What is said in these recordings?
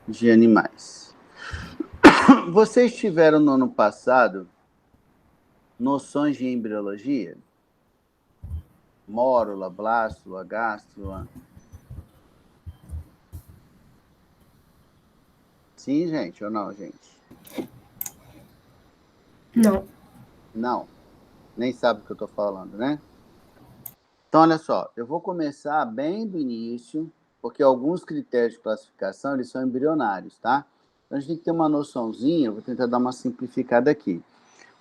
de animais. Vocês tiveram no ano passado noções de embriologia? Mórula, blástula, gástula? Sim, gente, ou não, gente? Não. Não. Nem sabe o que eu estou falando, né? Então, olha só, eu vou começar bem do início, porque alguns critérios de classificação, eles são embrionários, tá? Então, a gente tem que ter uma noçãozinha, eu vou tentar dar uma simplificada aqui.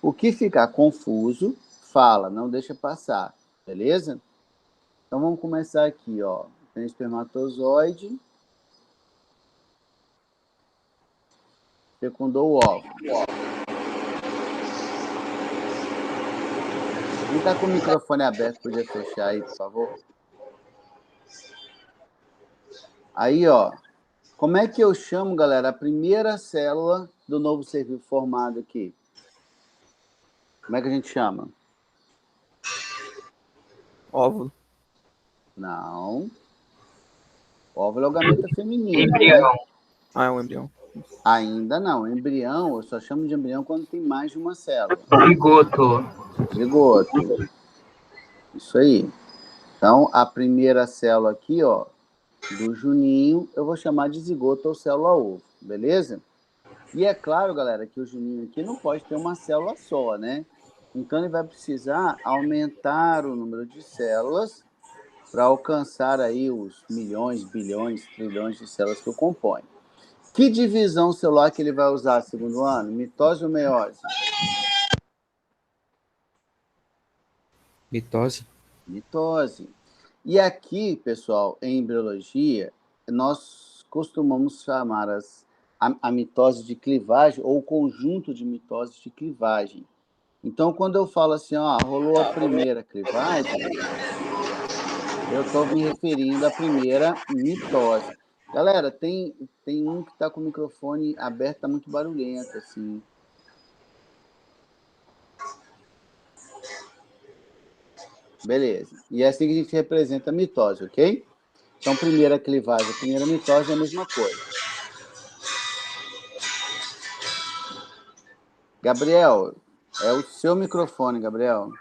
O que ficar confuso, fala, não deixa passar, beleza? Então, vamos começar aqui, ó. Tem espermatozoide, fecundou o óvulo. Quem está com o microfone aberto, podia fechar aí, por favor? Aí, ó, como é que eu chamo, galera, a primeira célula do novo ser vivo formado aqui? Como é que a gente chama? Óvulo. Não. Óvulo é o gameta feminino, né? Embrião. Ah, é um embrião. Ainda não. Embrião, eu só chamo de embrião quando tem mais de uma célula. Zigoto. Zigoto. Isso aí. Então, a primeira célula aqui, ó, do Juninho, eu vou chamar de zigoto ou célula-ovo, beleza? E é claro, galera, que o Juninho aqui não pode ter uma célula só, né? Então, ele vai precisar aumentar o número de células para alcançar aí os milhões, bilhões, trilhões de células que o compõem. Que divisão celular que ele vai usar segundo ano? Mitose ou meiose? Mitose. Mitose. E aqui, pessoal, em embriologia, nós costumamos chamar a mitose de clivagem ou conjunto de mitoses de clivagem. Então, quando eu falo assim, ó, rolou a primeira clivagem, eu estou me referindo à primeira mitose. Galera, tem um que está com o microfone aberto, está muito barulhento, assim. Beleza. E é assim que a gente representa a mitose, ok? Então, primeira clivagem, primeira mitose é a mesma coisa. Gabriel, é o seu microfone, Gabriel.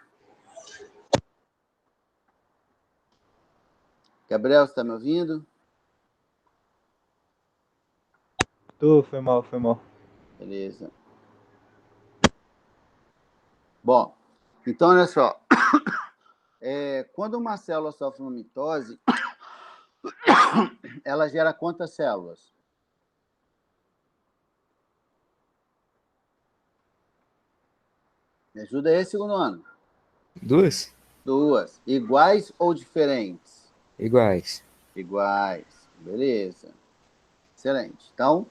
Gabriel, você está me ouvindo? Foi mal. Beleza. Bom, então olha só. Quando uma célula sofre uma mitose, ela gera quantas células? Me ajuda aí, segundo ano. 2? 2. Iguais ou diferentes? Iguais. Iguais. Beleza. Excelente. Então,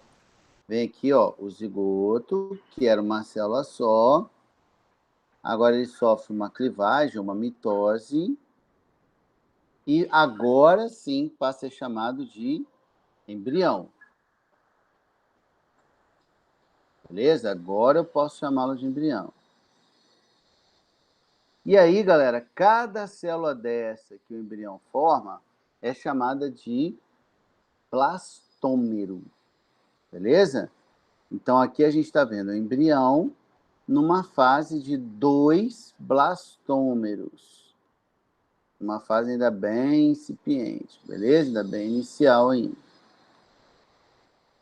vem aqui, ó, o zigoto, que era uma célula só. Agora ele sofre uma clivagem, uma mitose. E agora sim passa a ser chamado de embrião. Beleza? Agora eu posso chamá-lo de embrião. E aí, galera, cada célula dessa que o embrião forma é chamada de blastômero. Beleza? Então, aqui a gente está vendo o embrião numa fase de 2 blastômeros. Uma fase ainda bem incipiente, beleza? Ainda bem inicial ainda.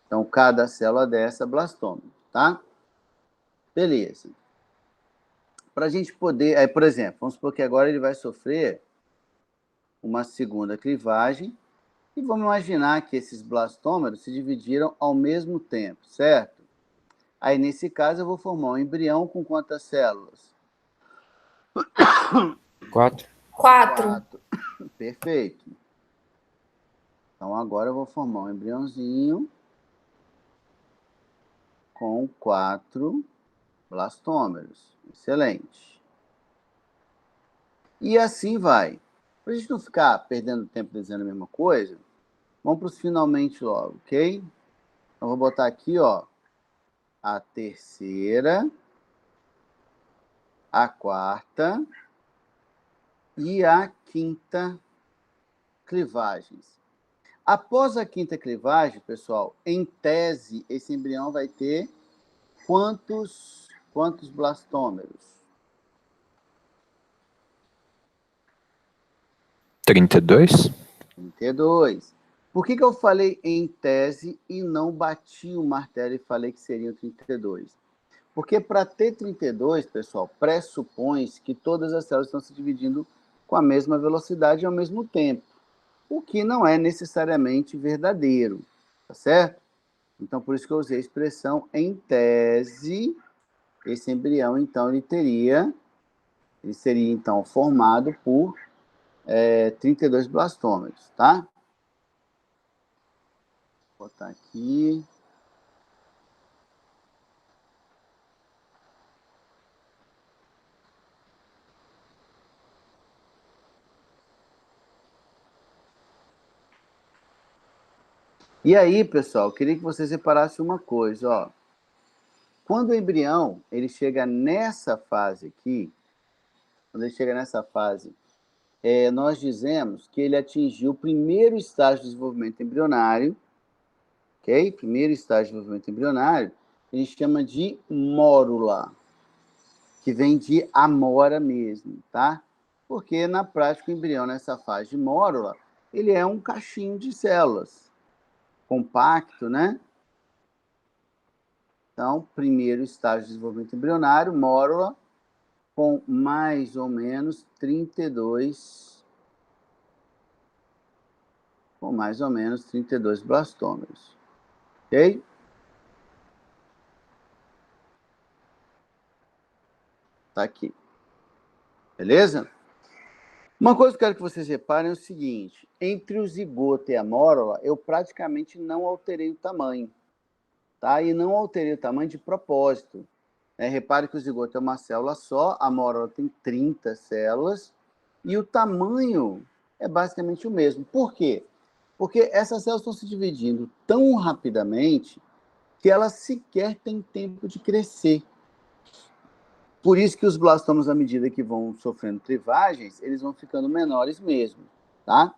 Então, cada célula dessa é blastômero, tá? Beleza. Para a gente poder... por exemplo, vamos supor que agora ele vai sofrer uma segunda clivagem e vamos imaginar que esses blastômeros se dividiram ao mesmo tempo, certo? Aí, nesse caso, eu vou formar um embrião com quantas células? 4. 4. Perfeito. Então, agora eu vou formar um embriãozinho com 4 blastômeros. Excelente. E assim vai. Para a gente não ficar perdendo tempo desenhando a mesma coisa, vamos para os finalmente logo, ok? Então, vou botar aqui, ó, a terceira, a quarta e a quinta clivagens. Após a quinta clivagem, pessoal, em tese, esse embrião vai ter quantos blastômeros? 32? 32. Por que eu falei em tese e não bati o martelo e falei que seriam 32? Porque para ter 32, pessoal, pressupõe que todas as células estão se dividindo com a mesma velocidade ao mesmo tempo, o que não é necessariamente verdadeiro, tá certo? Então, por isso que eu usei a expressão em tese. Esse embrião, então, ele seria, então, formado por 32 blastômeros, tá? Vou botar aqui. E aí, pessoal, eu queria que vocês reparassem uma coisa, ó. Quando o embrião, ele chega nessa fase aqui, nós dizemos que ele atingiu o primeiro estágio de desenvolvimento embrionário, ok? Primeiro estágio de desenvolvimento embrionário, a gente chama de mórula, que vem de amora mesmo, tá? Porque, na prática, o embrião, nessa fase de mórula, ele é um cachinho de células, compacto, né? Então, primeiro estágio de desenvolvimento embrionário, mórula, com mais ou menos 32 blastômeros. Ok? Tá aqui. Beleza? Uma coisa que eu quero que vocês reparem é o seguinte: entre o zigoto e a mórula, eu praticamente não alterei o tamanho. Tá? E não alterei o tamanho de propósito. Repare que o zigoto é uma célula só, a mórula tem 30 células, e o tamanho é basicamente o mesmo. Por quê? Porque essas células estão se dividindo tão rapidamente que elas sequer têm tempo de crescer. Por isso que os blastômeros, à medida que vão sofrendo clivagens, eles vão ficando menores mesmo, tá?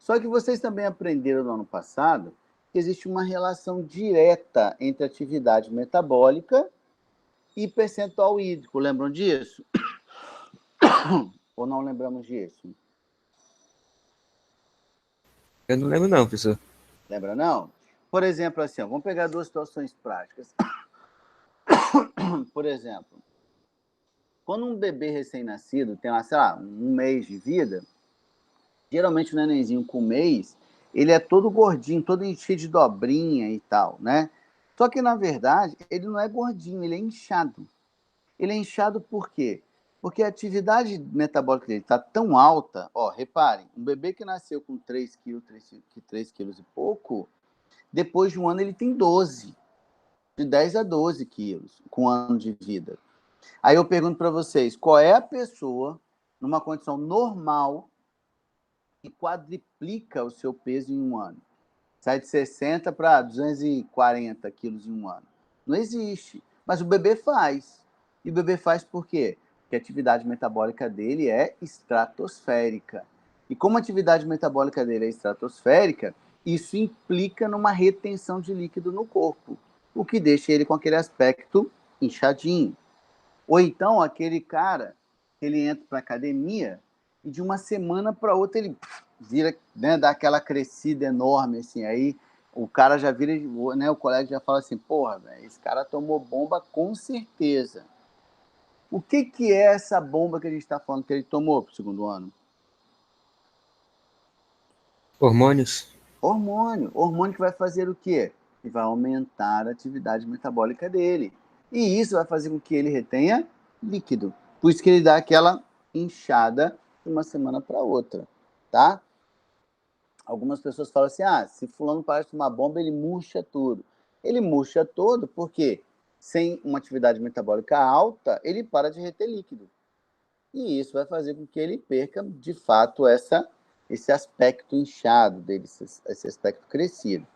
Só que vocês também aprenderam no ano passado que existe uma relação direta entre atividade metabólica e percentual hídrico. Lembram disso? Ou não lembramos disso? Eu não lembro não, professor. Lembra não? Por exemplo, assim, ó, vamos pegar duas situações práticas. Por exemplo, quando um bebê recém-nascido tem, sei lá, um mês de vida, geralmente o nenenzinho com um mês, ele é todo gordinho, todo cheio de dobrinha e tal, né? Só que, na verdade, ele não é gordinho, ele é inchado. Ele é inchado por quê? Porque a atividade metabólica dele está tão alta, ó, reparem, um bebê que nasceu com 3 quilos, 3 quilos e pouco, depois de um ano ele tem 12, de 10 a 12 quilos, com um ano de vida. Aí eu pergunto para vocês, qual é a pessoa, numa condição normal, que quadriplica o seu peso em um ano? Sai de 60 para 240 quilos em um ano. Não existe. Mas o bebê faz. E o bebê faz por quê? Porque a atividade metabólica dele é estratosférica. E como a atividade metabólica dele é estratosférica, isso implica numa retenção de líquido no corpo, o que deixa ele com aquele aspecto inchadinho. Ou então aquele cara, ele entra para a academia e de uma semana para outra ele vira, né, dá aquela crescida enorme, assim, aí o cara já vira, né, o colega já fala assim, porra, véio, esse cara tomou bomba com certeza. O que é essa bomba que a gente está falando que ele tomou pro segundo ano? Hormônios? Hormônio. Hormônio que vai fazer o quê? Que vai aumentar a atividade metabólica dele. E isso vai fazer com que ele retenha líquido. Por isso que ele dá aquela inchada de uma semana para outra, tá? Algumas pessoas falam assim, se fulano parece uma bomba, ele murcha tudo. Ele murcha todo porque, sem uma atividade metabólica alta, ele para de reter líquido. E isso vai fazer com que ele perca, de fato, esse aspecto inchado dele, esse aspecto crescido.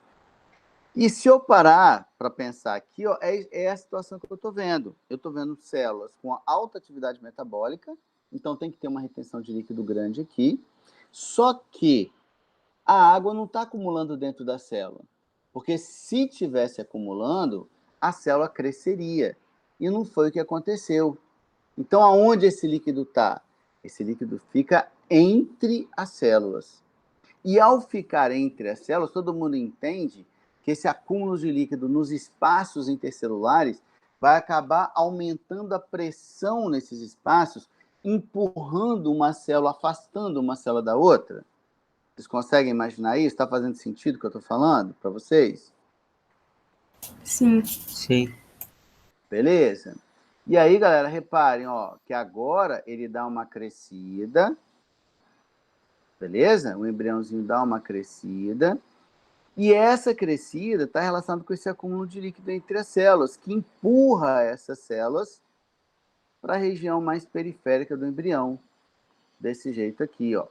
E se eu parar para pensar aqui, ó, é a situação que eu estou vendo. Eu estou vendo células com alta atividade metabólica, então tem que ter uma retenção de líquido grande aqui. Só que a água não está acumulando dentro da célula. Porque se tivesse acumulando, a célula cresceria. E não foi o que aconteceu. Então, aonde esse líquido está? Esse líquido fica entre as células. E ao ficar entre as células, todo mundo entende que esse acúmulo de líquido nos espaços intercelulares vai acabar aumentando a pressão nesses espaços, empurrando uma célula, afastando uma célula da outra. Vocês conseguem imaginar isso? Está fazendo sentido o que eu estou falando para vocês? Sim. Sim. Beleza? E aí, galera, reparem, ó, que agora ele dá uma crescida, beleza? O embriãozinho dá uma crescida, e essa crescida está relacionada com esse acúmulo de líquido entre as células, que empurra essas células para a região mais periférica do embrião, desse jeito aqui, ó.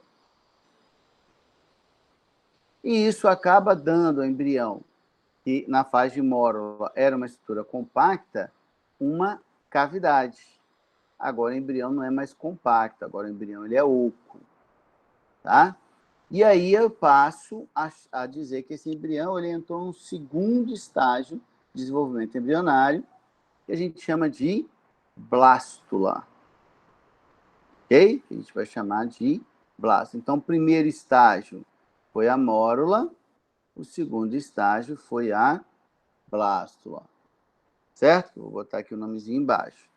E isso acaba dando ao embrião, que na fase de mórula era uma estrutura compacta, uma cavidade. Agora o embrião não é mais compacto, agora o embrião ele é oco, tá? E aí eu passo a dizer que esse embrião ele entrou num segundo estágio de desenvolvimento embrionário, que a gente chama de blástula. Ok? Que a gente vai chamar de blástula. Então, o primeiro estágio foi a mórula, o segundo estágio foi a blástula. Certo? Vou botar aqui o nomezinho embaixo.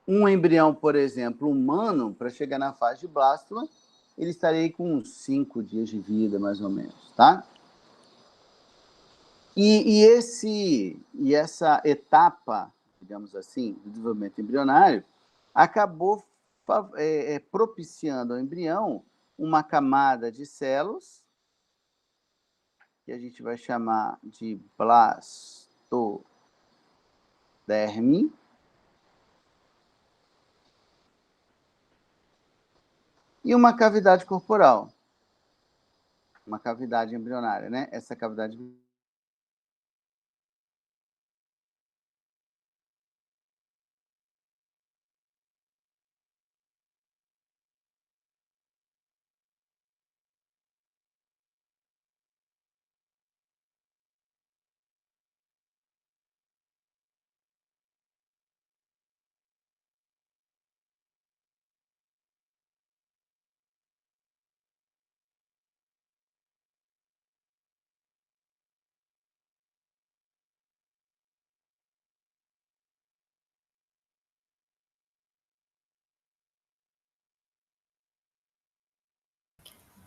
Um embrião, por exemplo, humano, para chegar na fase de blástula, ele estaria aí com uns 5 dias de vida, mais ou menos, tá? E essa etapa, digamos assim, do desenvolvimento embrionário, acabou propiciando ao embrião uma camada de células, que a gente vai chamar de blastoderme, e uma cavidade corporal, uma cavidade embrionária, né? Essa cavidade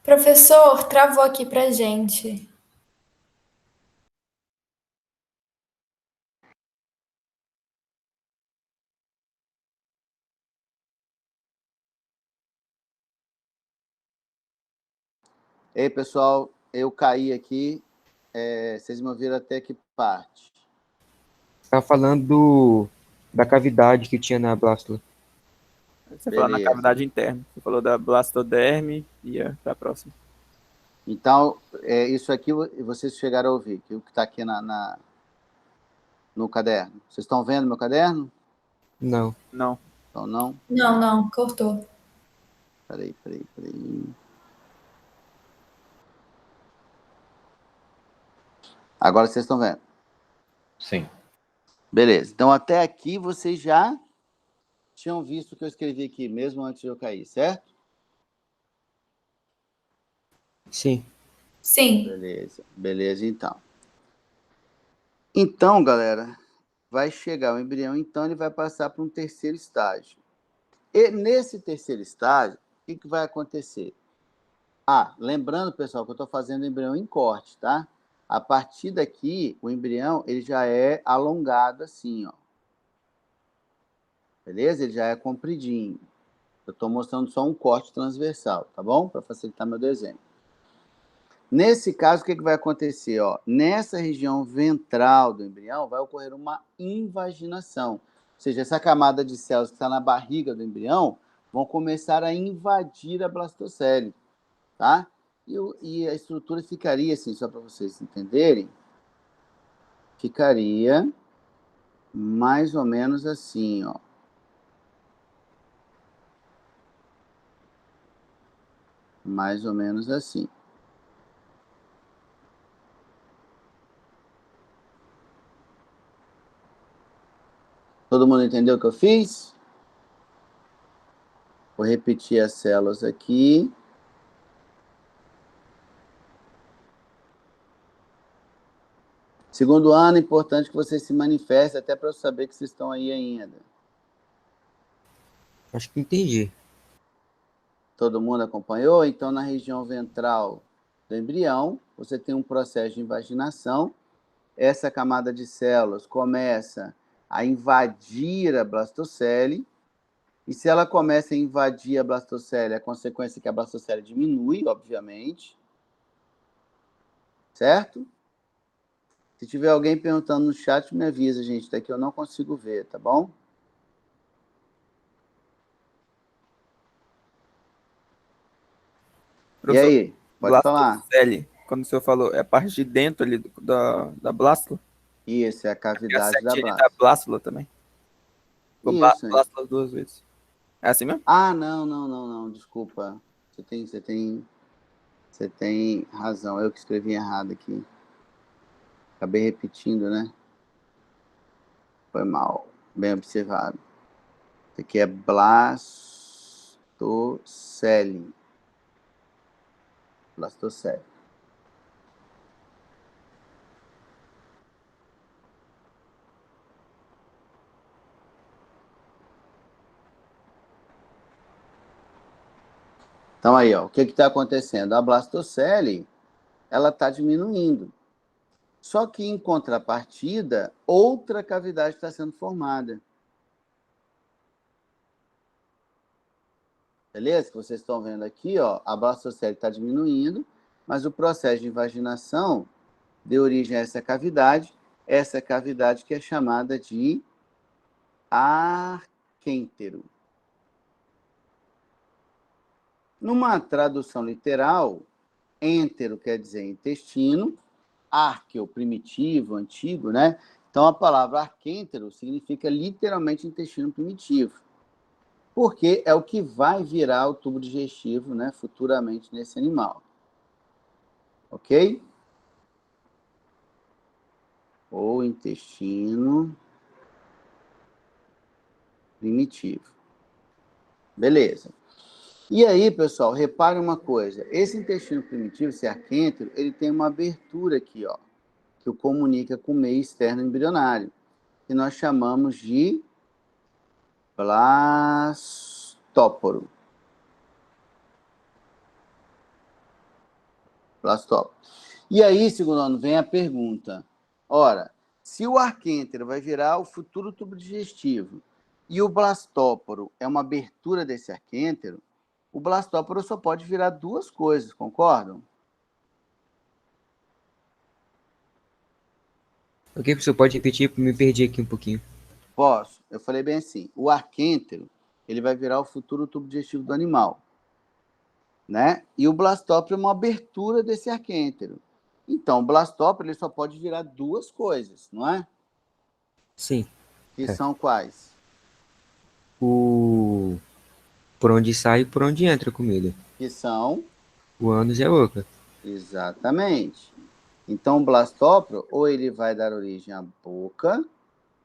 Professor, travou aqui pra gente. Ei, pessoal, eu caí aqui. Vocês me ouviram até que parte? Tá falando da cavidade que tinha na blástula. Você falou na Beleza. cavidade interna. Você falou da blastoderme e ia para a próxima. Então, isso aqui vocês chegaram a ouvir, que o que está aqui no caderno. Vocês estão vendo meu caderno? Não. Não. Então, não? Não, cortou. Peraí. Agora vocês estão vendo? Sim. Beleza. Então, até aqui vocês já tinham visto o que eu escrevi aqui, mesmo antes de eu cair, certo? Sim. Sim. Beleza, então. Então, galera, vai chegar o embrião, então ele vai passar para um terceiro estágio. E nesse terceiro estágio, o que vai acontecer? Lembrando, pessoal, que eu estou fazendo o embrião em corte, tá? A partir daqui, o embrião ele já é alongado assim, ó. Beleza? Ele já é compridinho. Eu estou mostrando só um corte transversal, tá bom? Para facilitar meu desenho. Nesse caso, o que vai acontecer? Ó? Nessa região ventral do embrião, vai ocorrer uma invaginação. Ou seja, essa camada de células que está na barriga do embrião vão começar a invadir a blastocele, tá? E a estrutura ficaria assim, só para vocês entenderem, ficaria mais ou menos assim, ó. Mais ou menos assim. Todo mundo entendeu o que eu fiz? Vou repetir as células aqui. Segundo ano, é importante que vocês se manifestem, até para eu saber que vocês estão aí ainda. Acho que entendi. Todo mundo acompanhou? Então, na região ventral do embrião, você tem um processo de invaginação. Essa camada de células começa a invadir a blastocele. E se ela começa a invadir a blastocele, a consequência é que a blastocele diminui, obviamente. Certo? Se tiver alguém perguntando no chat, me avisa, gente. Daqui eu não consigo ver, tá bom? E aí? Pode falar. Blastocele, quando o senhor falou, é a parte de dentro ali da blástula? Isso, é a É a cavidade da setinha ali da blástula. blástula também. Ou Isso, hein? blástula 2 vezes. É assim mesmo? Ah, não, desculpa. Você tem razão. Eu que escrevi errado aqui. Acabei repetindo, né? Foi mal. Bem observado. Isso aqui é blastocele. Blastocele. Então aí, ó, o que está acontecendo? A blastocele, ela está diminuindo. Só que, em contrapartida, outra cavidade está sendo formada. Beleza? Que vocês estão vendo aqui, ó, a blastocele está diminuindo, mas o processo de invaginação deu origem a essa cavidade que é chamada de arquêntero. Numa tradução literal, êntero quer dizer intestino, arqueo, primitivo, antigo, né? Então, a palavra arquêntero significa literalmente intestino primitivo, porque é o que vai virar o tubo digestivo, né, futuramente nesse animal. Ok? Ou intestino primitivo. Beleza. E aí, pessoal, repare uma coisa. Esse intestino primitivo, esse arquêntero, ele tem uma abertura aqui, ó, que o comunica com o meio externo embrionário, que nós chamamos de blastóporo. Blastóporo. E aí, segundo ano, vem a pergunta. Ora, se o arquêntero vai virar o futuro tubo digestivo e o blastóporo é uma abertura desse arquêntero, o blastóporo só pode virar duas coisas, concordam? Ok, professor, pode repetir? Me perdi aqui um pouquinho. Posso. Eu falei bem assim, o arquêntero, ele vai virar o futuro tubo digestivo do animal, né? E o blastóporo é uma abertura desse arquêntero. Então, o blastóporo ele só pode virar duas coisas, não é? Sim. Que são quais? Por onde sai e por onde entra a comida. Que são... O ânus e a boca. Exatamente. Então, o blastóporo, ou ele vai dar origem à boca,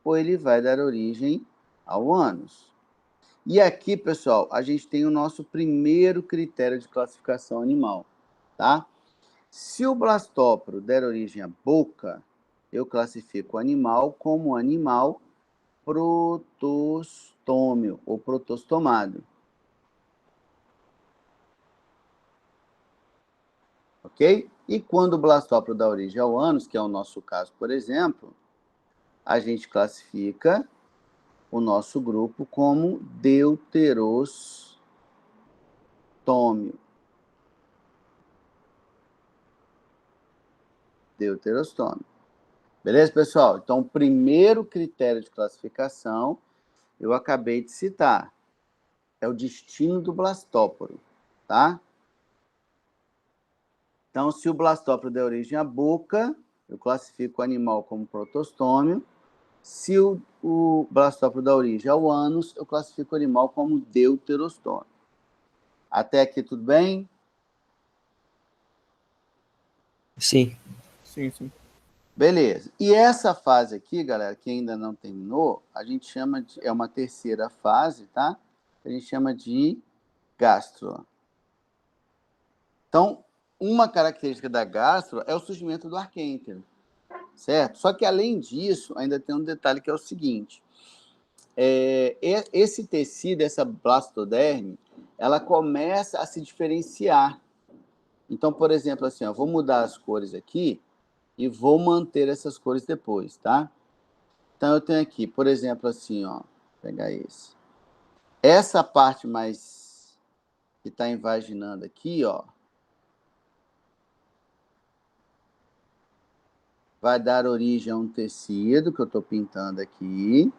ou ele vai dar origem ao ânus. E aqui, pessoal, a gente tem o nosso primeiro critério de classificação animal, tá? Se o blastóporo der origem à boca, eu classifico o animal como animal protostômio ou protostomado. Ok? E quando o blastóporo dá origem ao ânus, que é o nosso caso, por exemplo, a gente classifica o nosso grupo como deuterostômio. Deuterostômio. Beleza, pessoal? Então, o primeiro critério de classificação, eu acabei de citar. É o destino do blastóporo, tá? Então, se o blastóporo der origem à boca, eu classifico o animal como protostômio. Se o blastóporo dá origem ao ânus, eu classifico o animal como deuterostômio. Até aqui tudo bem? Sim. Sim, sim. Beleza. E essa fase aqui, galera, que ainda não terminou, a gente chama de... É uma terceira fase, tá? A gente chama de gastro. Então, uma característica da gastro é o surgimento do arquêntero, certo? Só que, além disso, ainda tem um detalhe que é o seguinte. Esse tecido, essa blastoderme, ela começa a se diferenciar. Então, por exemplo, assim, eu vou mudar as cores aqui e vou manter essas cores depois, tá? Então, eu tenho aqui, por exemplo, assim, ó, vou pegar esse. Essa parte mais que está invaginando aqui, ó, vai dar origem a um tecido que eu estou pintando aqui.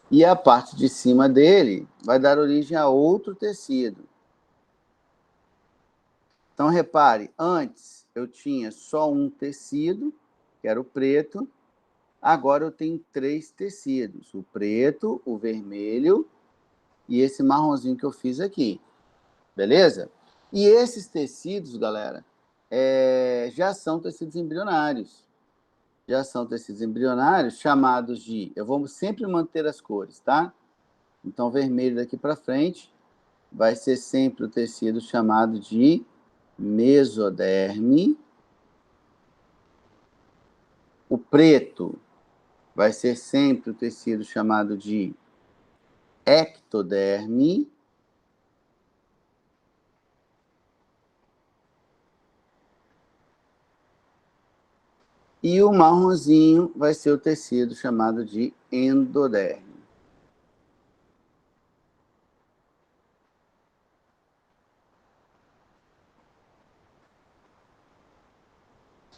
E a parte de cima dele vai dar origem a outro tecido. Então, repare, antes eu tinha só um tecido, que era o preto. Agora eu tenho 3 tecidos, o preto, o vermelho e esse marronzinho que eu fiz aqui. Beleza? E esses tecidos, galera, já são tecidos embrionários. Já são tecidos embrionários chamados de... Eu vou sempre manter as cores, tá? Então, vermelho daqui para frente vai ser sempre o tecido chamado de mesoderme. O preto vai ser sempre o tecido chamado de ectoderme. E o marronzinho vai ser o tecido chamado de endoderme.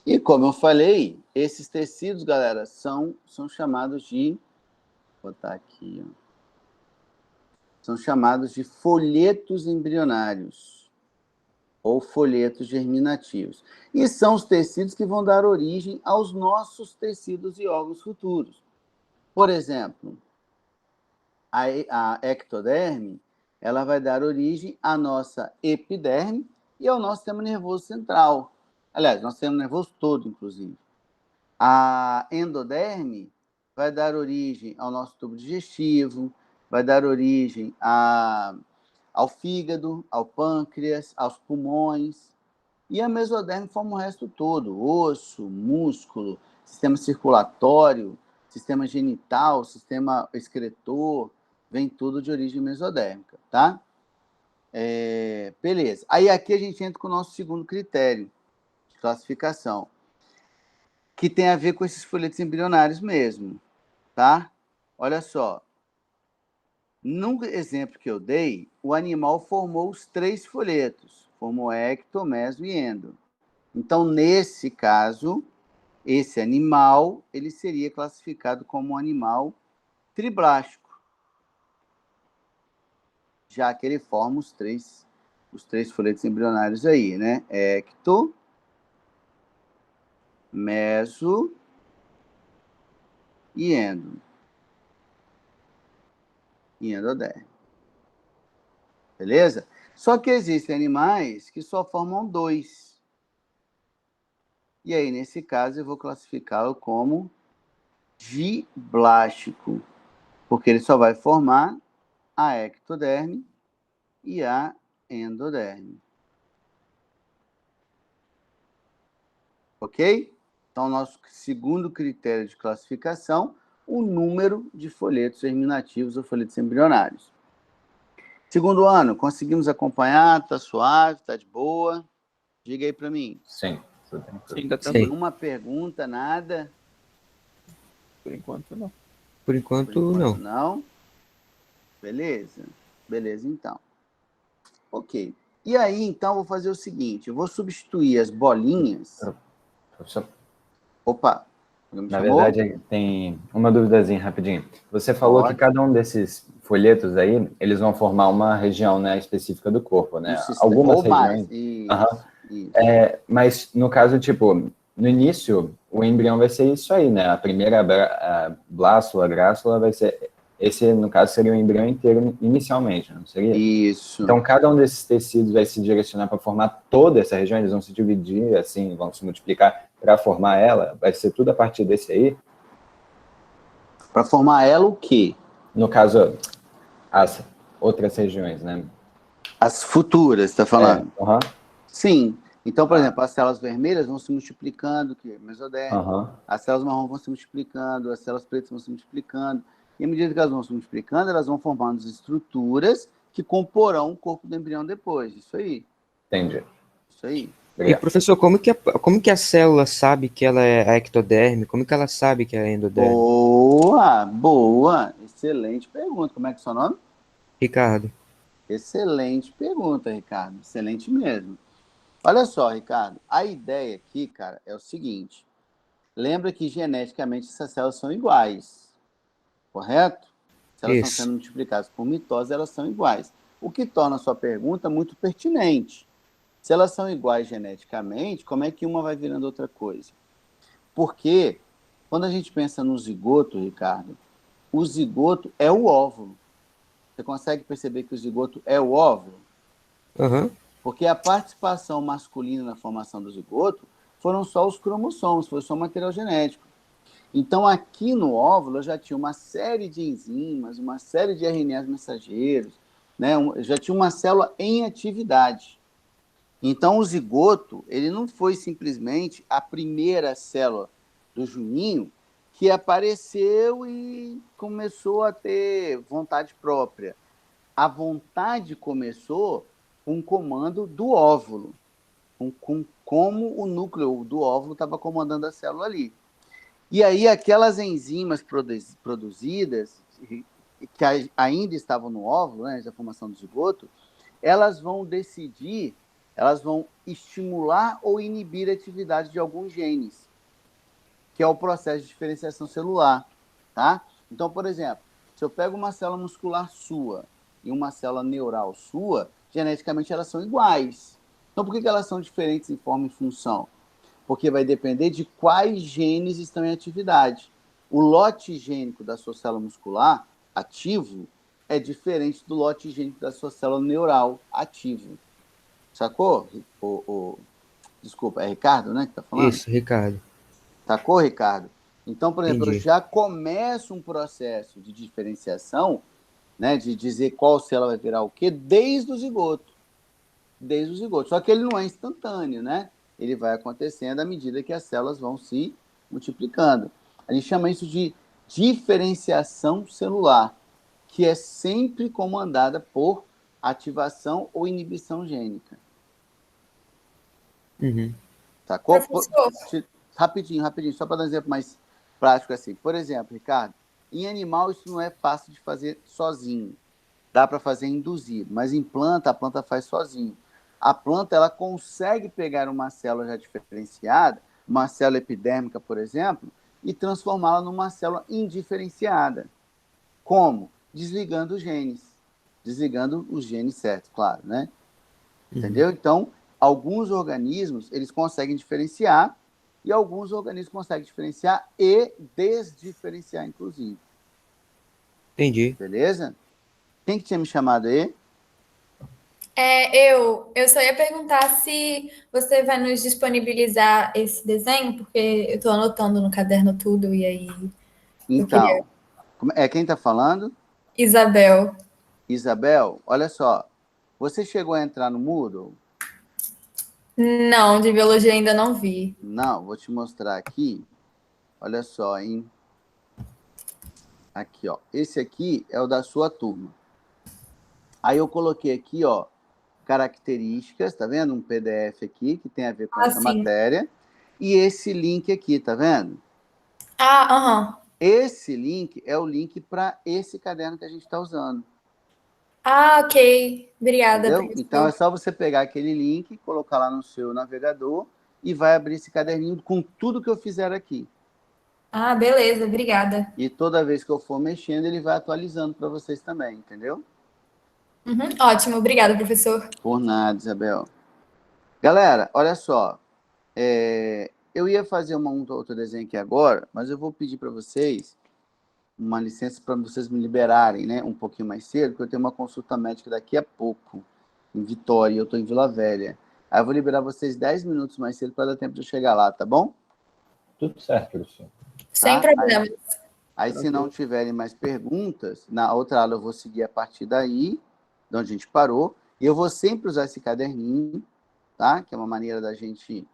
E como eu falei, esses tecidos, galera, são chamados de... Vou botar aqui, ó. São chamados de folhetos embrionários ou folhetos germinativos. E são os tecidos que vão dar origem aos nossos tecidos e órgãos futuros. Por exemplo, a ectoderme, ela vai dar origem à nossa epiderme e ao nosso sistema nervoso central. Aliás, nosso sistema nervoso todo, inclusive. A endoderme vai dar origem ao nosso tubo digestivo, vai dar origem ao fígado, ao pâncreas, aos pulmões. E a mesoderme forma o resto todo, osso, músculo, sistema circulatório, sistema genital, sistema excretor, vem tudo de origem mesodérmica, tá? Beleza. Aí aqui a gente entra com o nosso segundo critério de classificação, que tem a ver com esses folhetos embrionários mesmo, tá? Olha só. No exemplo que eu dei, o animal formou os 3 folhetos, formou ecto, meso e endo. Então, nesse caso, esse animal, ele seria classificado como um animal triblástico, já que ele forma os três folhetos embrionários aí, né? Ecto, meso e endo. E endoderme. Beleza? Só que existem animais que só formam 2. E aí, nesse caso, eu vou classificá-lo como diblástico, porque ele só vai formar a ectoderme e a endoderme. Ok? Então, nosso segundo critério de classificação, o número de folhetos germinativos ou folhetos embrionários. Segundo ano, conseguimos acompanhar? Tá suave? Tá de boa? Diga aí para mim. Sim. Sim, tá tranquilo. Uma pergunta, nada? Por enquanto, não. Por enquanto, não. Não? Beleza. Beleza, então. Ok. E aí, então, vou fazer o seguinte. Eu vou substituir as bolinhas... Professor, Opa! na verdade, tem uma duvidazinha rapidinho. Você falou que cada um desses folhetos aí, eles vão formar uma região, né, específica do corpo, né? Isso, Algumas ou mais. regiões. Isso. Mas, no caso, tipo, no início, o embrião vai ser isso aí, né? A primeira blástula, grástula vai ser Esse, no caso, seria o embrião inteiro inicialmente, não seria? Isso. Então, cada um desses tecidos vai se direcionar para formar toda essa região, eles vão se dividir, assim, vão se multiplicar para formar ela, vai ser tudo a partir desse aí? Para formar ela o quê? No caso, as outras regiões, né? As futuras, está falando? Aham. Sim. Então, por exemplo, as células vermelhas vão se multiplicando, que é mesoderme. Aham. As células marrom vão se multiplicando, as células pretas vão se multiplicando. E à medida que elas vão se multiplicando, elas vão formando as estruturas que comporão o corpo do embrião depois. Isso aí. Entendi. Isso aí. E, Obrigado. professor, como que a célula sabe que ela é a ectoderme? Como que ela sabe que é a endoderme? Boa, boa. Excelente pergunta. Como é que é o seu nome? Ricardo. Excelente pergunta, Ricardo. Excelente mesmo. Olha só, Ricardo. A ideia aqui, cara, é o seguinte. Lembra que geneticamente essas células são iguais. Correto? Se elas estão Isso. sendo multiplicadas por mitose, elas são iguais. O que torna a sua pergunta muito pertinente. Se elas são iguais geneticamente, como é que uma vai virando outra coisa? Porque quando a gente pensa no zigoto, Ricardo, o zigoto é o óvulo. Você consegue perceber que o zigoto é o óvulo? Aham. Porque a participação masculina na formação do zigoto foram só os cromossomos, foi só o material genético. Então, aqui no óvulo, eu já tinha uma série de enzimas, uma série de RNAs mensageiros, né? Já tinha uma célula em atividade. Então, o zigoto, ele não foi simplesmente a primeira célula do Juninho que apareceu e começou a ter vontade própria. A vontade começou com o comando do óvulo, com como o núcleo do óvulo estava comandando a célula ali. E aí, aquelas enzimas produzidas, que ainda estavam no óvulo, né, da formação do zigoto, elas vão decidir, elas vão estimular ou inibir a atividade de alguns genes, que é o processo de diferenciação celular, tá? Então, por exemplo, se eu pego uma célula muscular sua e uma célula neural sua, geneticamente elas são iguais. Então, por que elas são diferentes em forma e função? Porque vai depender de quais genes estão em atividade. O lote gênico da sua célula muscular ativo é diferente do lote gênico da sua célula neural ativo. Sacou? Desculpa, é Ricardo, né, que está falando? Isso, Ricardo. Sacou, Ricardo? Então, por exemplo, Entendi. eu já começo um processo de diferenciação, né, de dizer qual célula vai virar o quê, desde o zigoto. Desde o zigoto. Só que ele não é instantâneo, né? Ele vai acontecendo à medida que as células vão se multiplicando. A gente chama isso de diferenciação celular, que é sempre comandada por ativação ou inibição gênica. Uhum. Sacou? Professor. Rapidinho, só para dar um exemplo mais prático assim. Por exemplo, Ricardo, em animal isso não é fácil de fazer sozinho. Dá para fazer induzido, mas em planta, a planta faz sozinho. A planta, ela consegue pegar uma célula já diferenciada, uma célula epidérmica, por exemplo, e transformá-la numa célula indiferenciada. Como? Desligando os genes. Desligando os genes certos, claro, né? Entendeu? Então, alguns organismos, eles conseguem diferenciar, e alguns organismos conseguem diferenciar e desdiferenciar, inclusive. Entendi. Beleza? Quem que tinha me chamado aí? Eu só ia perguntar se você vai nos disponibilizar esse desenho, porque eu estou anotando no caderno tudo, e aí eu queria. Então, quem está falando? Isabel. Isabel, olha só. Você chegou a entrar no Moodle? Não, de biologia ainda não vi. Não, vou te mostrar aqui. Olha só, hein? Aqui, ó. Esse aqui é o da sua turma. Aí eu coloquei aqui, ó, características, tá vendo? Um PDF aqui que tem a ver com essa sim. matéria. E esse link aqui, tá vendo? Aham. Esse link é o link para esse caderno que a gente está usando. Ok. Obrigada, Entendeu? professor. Então é só você pegar aquele link, colocar lá no seu navegador e vai abrir esse caderninho com tudo que eu fizer aqui. Beleza, obrigada. E toda vez que eu for mexendo, ele vai atualizando para vocês também, entendeu? Ótimo, obrigada, professor. Por nada, Isabel. Galera, olha só. Eu ia fazer um outro desenho aqui agora, mas eu vou pedir para vocês uma licença para vocês me liberarem, né, um pouquinho mais cedo, porque eu tenho uma consulta médica daqui a pouco, em Vitória, e eu estou em Vila Velha. Aí eu vou liberar vocês 10 minutos mais cedo para dar tempo de eu chegar lá, tá bom? Tudo certo, professor. Sem Tá? problemas. Aí, se não tiverem mais perguntas, na outra aula eu vou seguir a partir daí, de onde a gente parou, e eu vou sempre usar esse caderninho, tá? Que é uma maneira da gente